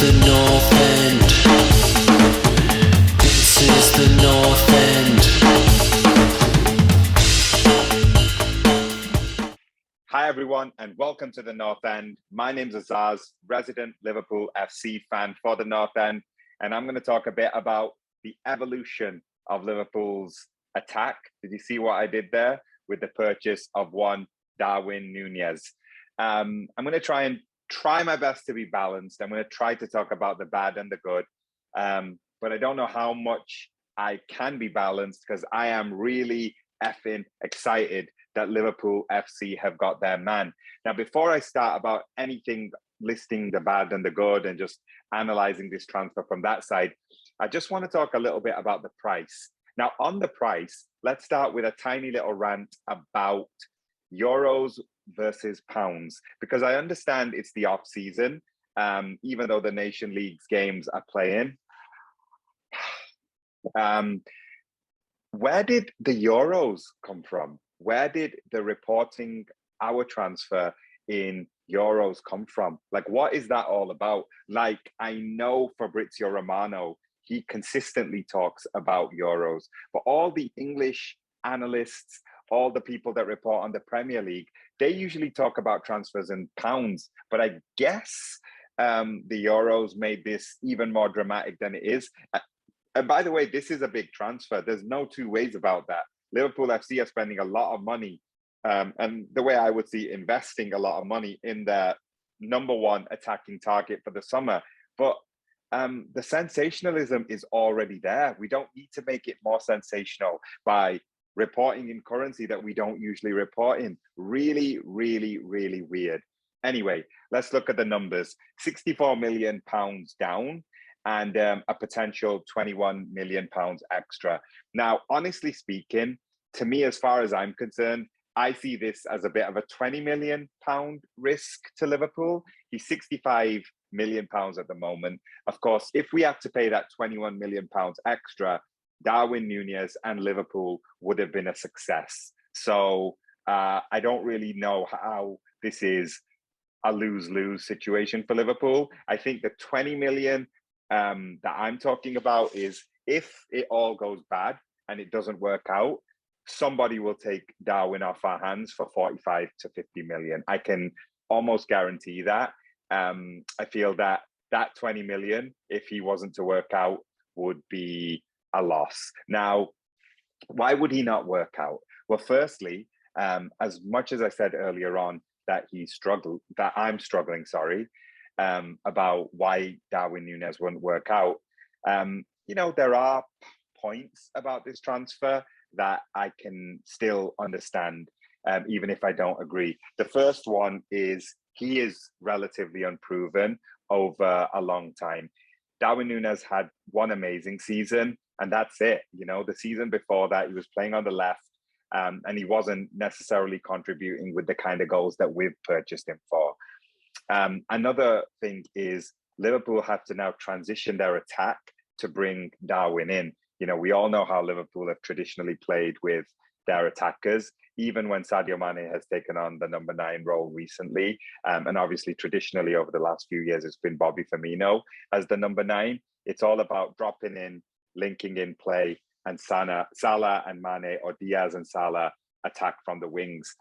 the North End. This is the North End. Hi everyone and welcome to the North End. My name's Aizaz, resident Liverpool FC fan for the North End, and I'm going to talk a bit about the evolution of Liverpool's attack. Did you see what I did there with the purchase of one Darwin Nunez? I'm going to try my best to be balanced. I'm going to try to talk about the bad and the good, but I don't know how much I can be balanced because I am really effing excited that Liverpool FC have got their man. Now, before I start about anything, listing the bad and the good and just analyzing this transfer from that side, I just want to talk a little bit about the price. Now, on the price, let's start with a tiny little rant about euros versus pounds, because I understand it's the off season, even though the Nation League's games are playing. Where did the euros come from? Where did the reporting our transfer in euros come from? Like, what is that all about? Like, I know Fabrizio Romano, he consistently talks about euros, but all the English analysts, all the people that report on the Premier League, they usually talk about transfers in pounds. But I guess the euros made this even more dramatic than it is. And by the way, this is a big transfer. There's no two ways about that. Liverpool FC are spending a lot of money, and the way I would see investing a lot of money in their number one attacking target for the summer. But the sensationalism is already there. We don't need to make it more sensational by reporting in currency that we don't usually report in. Really, really, really weird. Anyway, let's look at the numbers. £64 million down and a potential £21 million extra. Now, honestly speaking, to me, as far as I'm concerned, I see this as a bit of a £20 million risk to Liverpool. He's £65 million at the moment. Of course, if we have to pay that £21 million extra, Darwin Nunez and Liverpool would have been a success. So I don't really know how this is a lose-lose situation for Liverpool. I think the 20 million that I'm talking about is if it all goes bad and it doesn't work out, somebody will take Darwin off our hands for 45 to 50 million. I can almost guarantee that. I feel that 20 million, if he wasn't to work out, would be a loss. Now, why would he not work out? Well, firstly, as much as I said earlier on that I'm struggling, about why Darwin Nunez wouldn't work out. There are points about this transfer that I can still understand, even if I don't agree. The first one is he is relatively unproven over a long time. Darwin Nunez had one amazing season, and that's it. The season before that, he was playing on the left, and he wasn't necessarily contributing with the kind of goals that we've purchased him for. Another thing is Liverpool have to now transition their attack to bring Darwin in. We all know how Liverpool have traditionally played with their attackers, even when Sadio Mane has taken on the number 9 role recently. And obviously, traditionally, over the last few years, it's been Bobby Firmino as the number 9. It's all about dropping in, linking in play, and Salah and Mane, or Diaz and Salah attack from the wings.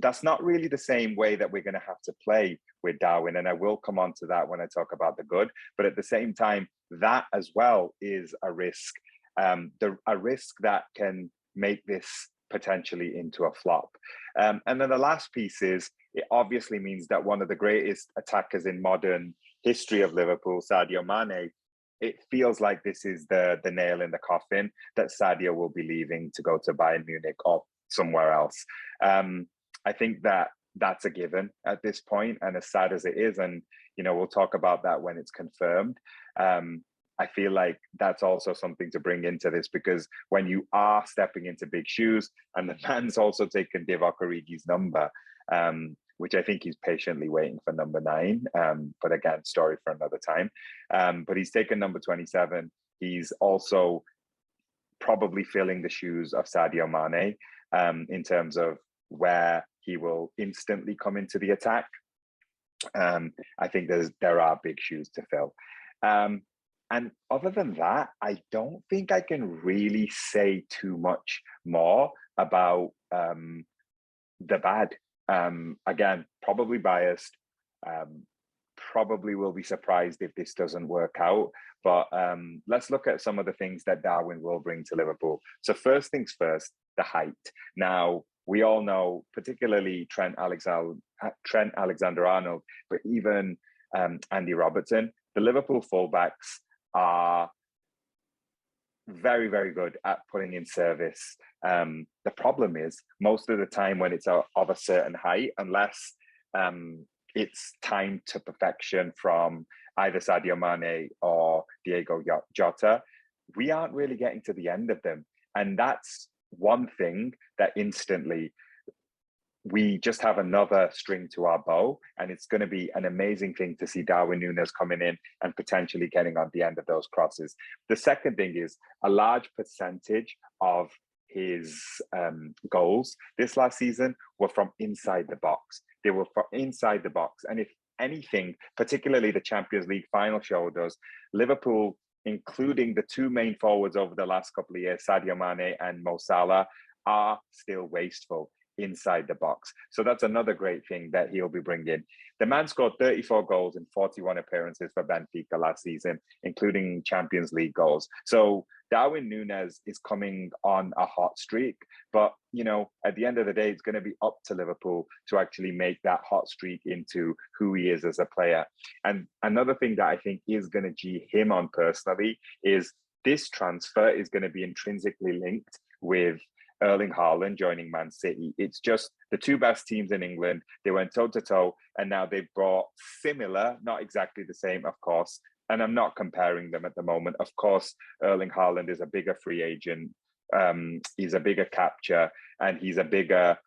That's not really the same way that we're going to have to play with Darwin. And I will come on to that when I talk about the good. But at the same time, that as well is a risk, a risk that can make this potentially into a flop. And then the last piece is, it obviously means that one of the greatest attackers in modern history of Liverpool, Sadio Mane, it feels like this is the nail in the coffin, that Sadio will be leaving to go to Bayern Munich or somewhere else. I think that that's a given at this point, and as sad as it is, and we'll talk about that when it's confirmed. I feel like that's also something to bring into this, because when you are stepping into big shoes, and the man's also taken Divock Origi's number, which I think he's patiently waiting for number 9. But again, story for another time. But he's taken number 27. He's also probably filling the shoes of Sadio Mane in terms of where he will instantly come into the attack. I think there are big shoes to fill. And other than that, I don't think I can really say too much more about the bad. Again, probably biased. Um, Probably will be surprised if this doesn't work out. But let's look at some of the things that Darwin will bring to Liverpool. So first things first, the height. Now, we all know, particularly Trent Alexander-Arnold, but even Andy Robertson, the Liverpool fullbacks are very, very good at putting in service. The problem is most of the time when it's of a certain height, unless it's timed to perfection from either Sadio Mane or Diego Jota, we aren't really getting to the end of them. And that's one thing that instantly we just have another string to our bow, and it's going to be an amazing thing to see Darwin Nunez coming in and potentially getting on the end of those crosses. The second thing is a large percentage of his goals this last season were from inside the box. They were from inside the box. And if anything, particularly the Champions League final showed us, Liverpool, including the two main forwards over the last couple of years, Sadio Mane and Mo Salah, are still wasteful inside the box. So that's another great thing that he'll be bringing. The man scored 34 goals in 41 appearances for Benfica last season, including Champions League goals. So Darwin Nunez is coming on a hot streak, but at the end of the day, it's going to be up to Liverpool to actually make that hot streak into who he is as a player. And another thing that I think is going to G him on personally is this transfer is going to be intrinsically linked with Erling Haaland joining Man City. It's just the two best teams in England. They went toe to toe, and now they've brought similar, not exactly the same, of course. And I'm not comparing them at the moment. Of course, Erling Haaland is a bigger free agent. He's a bigger capture, and he's a bigger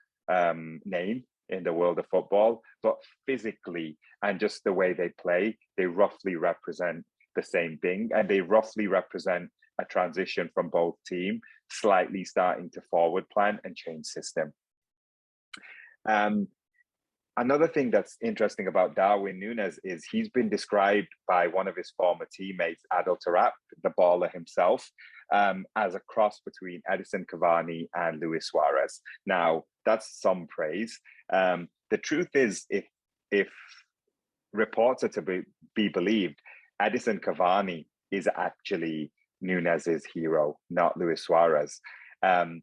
name in the world of football. But physically and just the way they play, they roughly represent the same thing, and they roughly represent a transition from both team, slightly starting to forward plan and change system. Another thing that's interesting about Darwin Nunez is he's been described by one of his former teammates, Adel Taarabt, the baller himself, as a cross between Edison Cavani and Luis Suarez. Now, that's some praise. The truth is, if reports are to be believed, Edison Cavani is actually Nunez's hero, not Luis Suarez. And,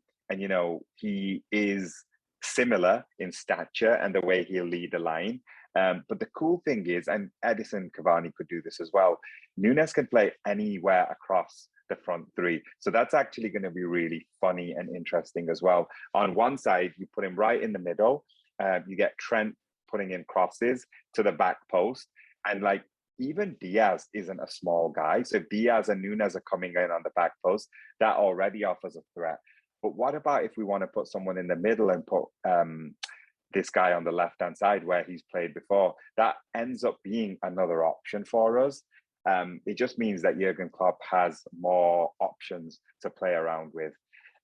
he is similar in stature and the way he'll lead the line. But the cool thing is, and Edison Cavani could do this as well, Nunez can play anywhere across the front three. So that's actually going to be really funny and interesting as well. On one side, you put him right in the middle. You get Trent putting in crosses to the back post. And even Diaz isn't a small guy. So if Diaz and Nunez are coming in on the back post, that already offers a threat. But what about if we want to put someone in the middle and put this guy on the left-hand side where he's played before? That ends up being another option for us. It just means that Jurgen Klopp has more options to play around with.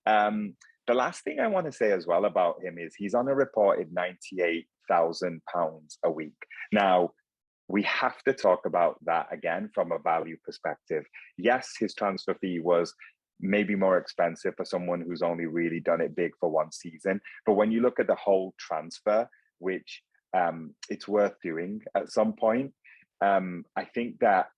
The last thing I want to say as well about him is he's on a reported £98,000 a week. Now, we have to talk about that again from a value perspective. Yes, his transfer fee was maybe more expensive for someone who's only really done it big for one season. But when you look at the whole transfer, which it's worth doing at some point, I think that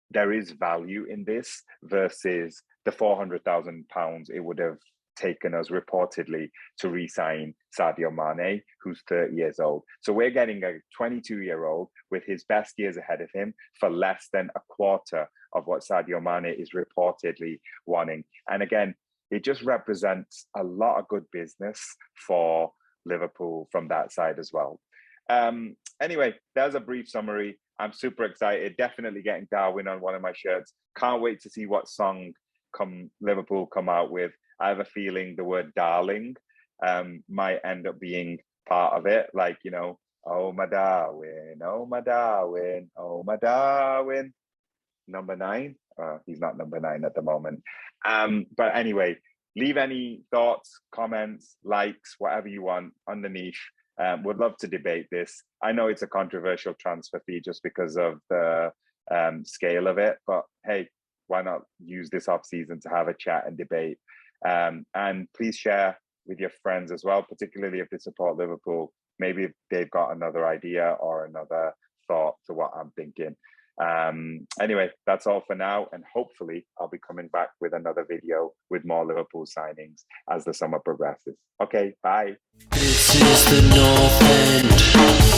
there is value in this versus the £400,000 it would have taken us reportedly to re-sign Sadio Mane, who's 30 years old. So we're getting a 22-year-old with his best years ahead of him for less than a quarter of what Sadio Mane is reportedly wanting. And again, it just represents a lot of good business for Liverpool from that side as well. Anyway, there's a brief summary. I'm super excited. Definitely getting Darwin on one of my shirts. Can't wait to see what song Liverpool come out with. I have a feeling the word darling might end up being part of it. Oh my Darwin, oh my Darwin, oh my Darwin. Number 9. He's not number 9 at the moment. But anyway, leave any thoughts, comments, likes, whatever you want underneath. Would love to debate this. I know it's a controversial transfer fee just because of the scale of it, but hey, why not use this off season to have a chat and debate? And please share with your friends as well, particularly if they support Liverpool. Maybe if they've got another idea or another thought to what I'm thinking. Anyway, that's all for now, and hopefully I'll be coming back with another video with more Liverpool signings as the summer progresses. Okay, bye. This is the North End.